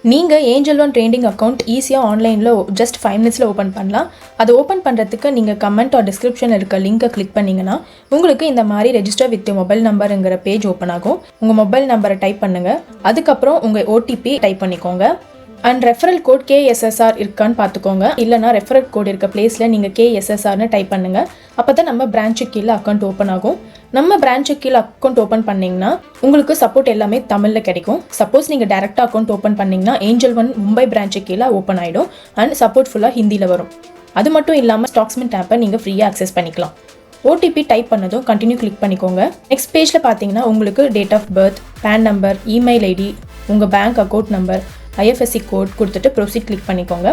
நீங்கள் angel one trading account ஈஸியாக ஆன்லைனில் ஜஸ்ட் 5 மினிட்ஸில் ஓப்பன் பண்ணலாம். அதை ஓப்பன் பண்ணுறதுக்கு நீங்கள் கமெண்ட் ஆர் டிஸ்கிரிப்ஷனில் இருக்க லிங்கை கிளிக் பண்ணிங்கன்னா உங்களுக்கு இந்த மாதிரி ரெஜிஸ்டர் வித் மொபைல் நம்பருங்கிற பேஜ் ஓப்பன் ஆகும். உங்கள் மொபைல் நம்பரை டைப் பண்ணுங்கள். அதுக்கப்புறம் உங்கள் ஓடிபி டைப் பண்ணிக்கோங்க. அண்ட் ரெஃபரல் கோட் KSSR இருக்கான்னு பார்த்துக்கோங்க. இல்லைனா ரெஃபரல் கோட் இருக்க பிளேஸில் நீங்கள் KSSRனு டைப் பண்ணுங்கள். அப்போ தான் நம்ம பிரான்ச்சுக்கு கீழே அக்கௌண்ட் ஓப்பன் ஆகும். நம்ம பிரான்ச்சுக்கு கீழே அக்கௌண்ட் ஓப்பன் பண்ணிங்கன்னா உங்களுக்கு சப்போர்ட் எல்லாமே தமிழில் கிடைக்கும். சப்போஸ் நீங்கள் டேரெக்டாக அக்கௌண்ட் ஓப்பன் பண்ணிங்கன்னா ஏஞ்சல் ஒன் மும்பை பிரான்ச்சுக்கு கீழே ஓப்பன் ஆகிடும். அண்ட் சப்போர்ட் ஃபுல்லாக ஹிந்தியில் வரும். அது மட்டும் இல்லாமல் ஸ்டாக்ஸ்மெண்ட் ஆப்பை நீங்கள் ஃப்ரீயாக அக்சஸ் பண்ணிக்கலாம். ஓடிபி டைப் பண்ணதும் கண்டினியூ கிளிக் பண்ணிக்கோங்க. நெக்ஸ்ட் பேஜில் பார்த்தீங்கன்னா உங்களுக்கு date of birth, PAN number, email ID, உங்கள் bank account number, IFSC code கொடுத்துட்டு ப்ரொசீட் கிளிக் பண்ணிக்கோங்க.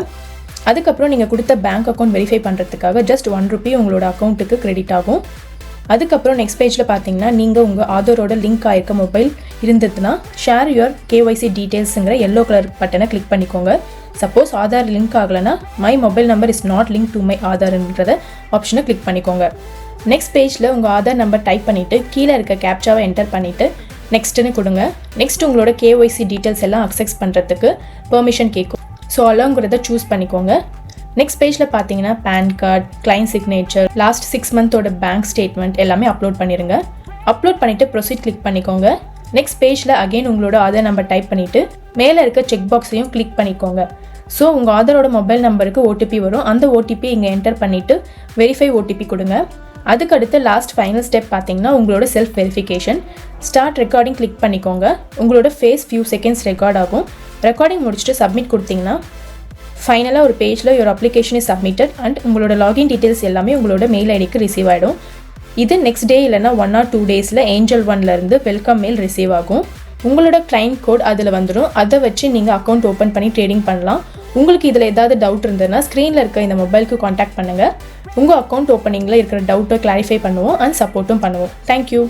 அதுக்கப்புறம் நீங்கள் கொடுத்த பேங்க் அக்கௌண்ட் வெரிஃபை பண்ணுறதுக்காக ஜஸ்ட் ₹1 உங்களோட அக்கௌண்ட்டுக்கு கிரெடிட் ஆகும். அதுக்கப்புறம் நெக்ஸ்ட் பேஜில் பார்த்தீங்கன்னா நீங்கள் உங்கள் ஆதாரோட லிங்க் ஆகிருக்க மொபைல் இருந்ததுன்னா ஷேர் யுவர் KYC டீட்டெயில்ஸுங்கிற எல்லோ கலர் பட்டனை கிளிக் பண்ணிக்கோங்க. சப்போஸ் ஆதார் லிங்க் ஆகலைன்னா my mobile number is not link to my ஆதார்ன்றத ஆப்ஷனை கிளிக் பண்ணிக்கோங்க. நெக்ஸ்ட் பேஜில் உங்கள் ஆதார் நம்பர் டைப் பண்ணிவிட்டு கீழே இருக்க கேப்சாவை என்டர் பண்ணிவிட்டு நெக்ஸ்ட்டுன்னு கொடுங்க. நெக்ஸ்ட் உங்களோட KYC டீட்டெயில்ஸ் எல்லாம் அக்சஸ் பண்ணுறதுக்கு பெர்மிஷன் கேட்கும். ஸோ அலாங்கிறத சூஸ் பண்ணிக்கோங்க. நெக்ஸ்ட் பேஜில் பார்த்தீங்கன்னா PAN card, client signature, last 6 மந்தோட பேங்க் ஸ்டேட்மெண்ட் எல்லாமே அப்லோட் பண்ணிடுங்க. அப்லோட் பண்ணிவிட்டு ப்ரொசீட் கிளிக் பண்ணிக்கோங்க. நெக்ஸ்ட் பேஜில் அகெயின் உங்களோட ஆதார் நம்பர் டைப் பண்ணிவிட்டு மேலே இருக்க செக் பாக்ஸையும் கிளிக் பண்ணிக்கோங்க. ஸோ உங்கள் ஆதாரோட மொபைல் நம்பருக்கு OTP வரும். அந்த OTP இங்கே என்டர் பண்ணிவிட்டு வெரிஃபை OTP கொடுங்க. அதுக்கடுத்து லாஸ்ட் ஃபைனல் ஸ்டெப் பார்த்தீங்கன்னா உங்களோட self verification. Start recording click பண்ணிக்கோங்க. உங்களோட ஃபேஸ் ஃபியூ செகண்ட்ஸ் ரெக்கார்ட் ஆகும். ரெக்கார்டிங் முடிச்சுட்டு சப்மிட் கொடுத்தீங்கன்னா ஃபைனலாக ஒரு பேஜில் your application is submitted and உங்களோட லாகின் டீட்டெயில்ஸ் எல்லாமே உங்களோட மெயில் ஐடிக்கு ரிசீவ் ஆகிடும். இது நெக்ஸ்ட் டே இல்லைனா 1 or 2 டேஸில் ஏஞ்சல் ஒன்லேருந்து வெல்கம் மெயில் ரிசீவ் ஆகும். உங்களோட கிளைண்ட் கோட் அதில் வந்துடும். அதை வச்சு நீங்கள் அக்கௌண்ட் ஓப்பன் பண்ணி ட்ரேடிங் பண்ணலாம். உங்களுக்கு இதில் ஏதாவது டவுட் இருந்ததுன்னா ஸ்க்ரீனில் இருக்க இந்த மொபைலுக்கு காண்டாக்ட் பண்ணுங்கள். உங்கள் அக்கௌண்ட் ஓப்பனிங்கில் இருக்கிற டவுட்டை கிளாரிஃபை பண்ணுவோம் அண்ட் சப்போர்ட்டும் பண்ணுவோம். தேங்க்யூ.